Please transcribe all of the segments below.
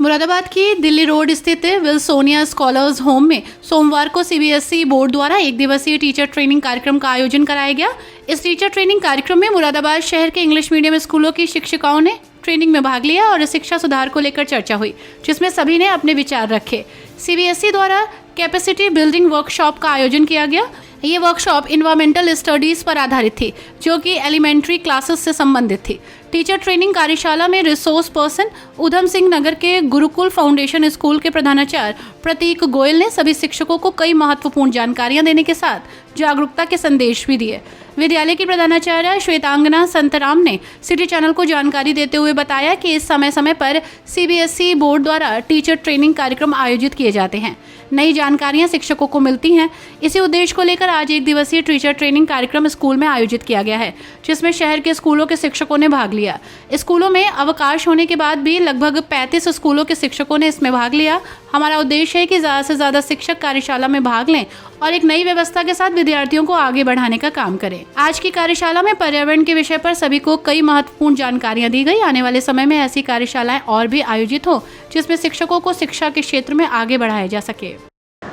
मुरादाबाद की दिल्ली रोड स्थित Wilsonia scholars home में सोमवार को सीबीएसई बोर्ड द्वारा एक दिवसीय टीचर ट्रेनिंग कार्यक्रम का आयोजन कराया गया। इस टीचर ट्रेनिंग कार्यक्रम में मुरादाबाद शहर के इंग्लिश मीडियम स्कूलों की शिक्षिकाओं ने ट्रेनिंग में भाग लिया और शिक्षा सुधार को लेकर चर्चा हुई, जिसमें सभी ने अपने विचार रखे। सीबीएसई द्वारा कैपेसिटी बिल्डिंग वर्कशॉप का आयोजन किया गया। ये वर्कशॉप इन्वायरमेंटल स्टडीज पर आधारित थी, जो कि एलिमेंट्री क्लासेस से संबंधित थी। टीचर ट्रेनिंग कार्यशाला में रिसोर्स पर्सन उधम सिंह नगर के गुरुकुल फाउंडेशन स्कूल के प्रधानाचार्य प्रतीक गोयल ने सभी शिक्षकों को कई महत्वपूर्ण जानकारियां देने के साथ जागरूकता के संदेश भी दिए। विद्यालय की प्रधानाचार्य श्वेतांगना संतराम ने सिटी चैनल को जानकारी देते हुए बताया कि इस समय समय पर सीबीएसई बोर्ड द्वारा टीचर ट्रेनिंग कार्यक्रम आयोजित किए जाते हैं। नई जानकारियां शिक्षकों को मिलती हैं। इसी उद्देश्य को लेकर आज एक दिवसीय टीचर ट्रेनिंग कार्यक्रम स्कूल में आयोजित किया गया है, जिसमें शहर के स्कूलों के शिक्षकों ने भाग लिया। स्कूलों में अवकाश होने के बाद भी लगभग 35 स्कूलों के शिक्षकों ने इसमें भाग लिया। हमारा उद्देश्य है कि ज़्यादा से ज़्यादा शिक्षक कार्यशाला में भाग लें और एक नई व्यवस्था के साथ विद्यार्थियों को आगे बढ़ाने का काम करें। आज की कार्यशाला में पर्यावरण के विषय पर सभी को कई महत्वपूर्ण जानकारियां दी गई। आने वाले समय में ऐसी कार्यशालाएं और भी आयोजित हो, जिसमें शिक्षकों को शिक्षा के क्षेत्र में आगे बढ़ाया जा सके।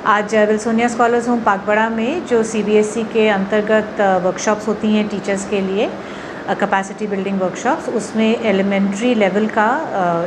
आज विल्सोनिया स्कॉलर्स होम पाकबड़ा में जो सीबीएसई के अंतर्गत वर्कशॉप्स होती हैं टीचर्स के लिए, कैपेसिटी बिल्डिंग वर्कशॉप्स, उसमें एलिमेंट्री लेवल का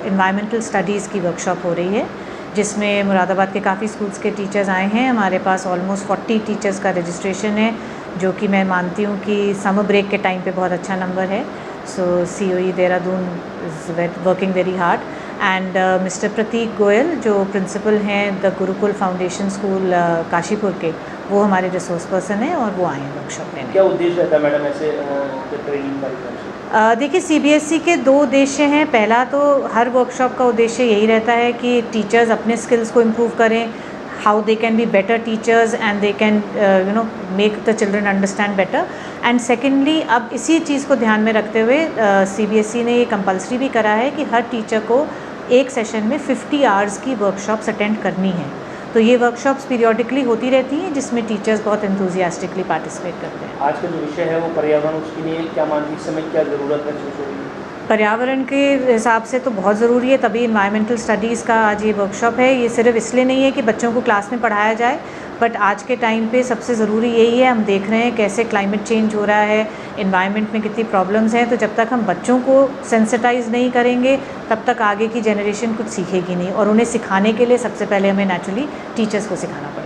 एनवायरमेंटल स्टडीज़ की वर्कशॉप हो रही है, जिसमें मुरादाबाद के काफ़ी स्कूल्स के टीचर्स आए हैं। हमारे पास ऑलमोस्ट 40 टीचर्स का रजिस्ट्रेशन है, जो कि मैं मानती हूँ कि समर ब्रेक के टाइम पे बहुत अच्छा नंबर है। So COE Dehradun is working very hard and mister Prateek Goyal जो प्रिंसिपल हैं the Gurukul foundation school Kashipur के, वो हमारे रिसोर्स पर्सन हैं और वो आए हैं वर्कशॉप लेने। क्या उद्देश्य रहता है मैडम ऐसे ट्रेनिंग कार्यक्रम? देखिए, सीबीएसई के 2 उद्देश्य हैं। पहला तो हर वर्कशॉप का उद्देश्य यही रहता है कि टीचर्स अपने स्किल्स को इम्प्रूव करें, how they can be better teachers and they can make the children understand better. And secondly, अब इसी चीज़ को ध्यान में रखते हुए सीबीएसई ने ये कंपल्सरी भी करा है कि हर टीचर को एक सेशन में 50 आवर्स की वर्कशॉप्स अटेंड करनी है। तो ये वर्कशॉप्स पीरियोडिकली होती रहती हैं, जिसमें टीचर्स बहुत एंथुजियास्टिकली पार्टिसिपेट करते हैं। आज का जो विषय है वो पर्यावरण, उसके लिए क्या मानती इस समय क्या ज़रूरत महसूस हो रही है? पर्यावरण के हिसाब से तो बहुत ज़रूरी है, तभी इन्वायरमेंटल स्टडीज़ का आज ये वर्कशॉप है। ये सिर्फ इसलिए नहीं है कि बच्चों को क्लास में पढ़ाया जाए, बट आज के टाइम पे सबसे ज़रूरी यही है। हम देख रहे हैं कैसे क्लाइमेट चेंज हो रहा है, इन्वायरमेंट में कितनी प्रॉब्लम्स हैं। तो जब तक हम बच्चों को सेंसिटाइज नहीं करेंगे, तब तक आगे की जनरेशन कुछ सीखेगी नहीं, और उन्हें सिखाने के लिए सबसे पहले हमें नेचुरली टीचर्स को सिखाना पड़ेगा।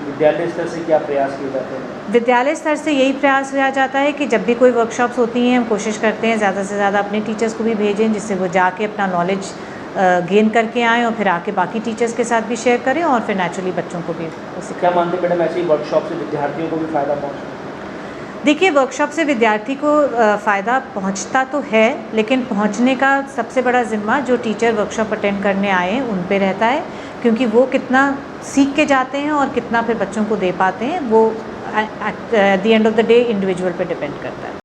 विद्यालय स्तर से क्या प्रयास किए जाते हैं? विद्यालय स्तर से यही प्रयास किया जाता है कि जब भी कोई वर्कशॉप्स होती हैं, हम कोशिश करते हैं ज़्यादा से ज़्यादा अपने टीचर्स को भी भेजें, जिससे वो जाके अपना नॉलेज गेन करके आएँ और फिर आके बाकी टीचर्स के साथ भी शेयर करें और फिर नेचुरली बच्चों को भी सिखाएं। क्या मानते मैडम ऐसी वर्कशॉप से विद्यार्थियों को भी फ़ायदा पहुँचता? देखिए, वर्कशॉप से विद्यार्थी को फ़ायदा पहुंचता तो है, लेकिन पहुंचने का सबसे बड़ा ज़िम्मा जो टीचर वर्कशॉप अटेंड करने आए हैं उन पे रहता है, क्योंकि वो कितना सीख के जाते हैं और कितना फिर बच्चों को दे पाते हैं, वो at the end of the day individual पे डिपेंड करता है।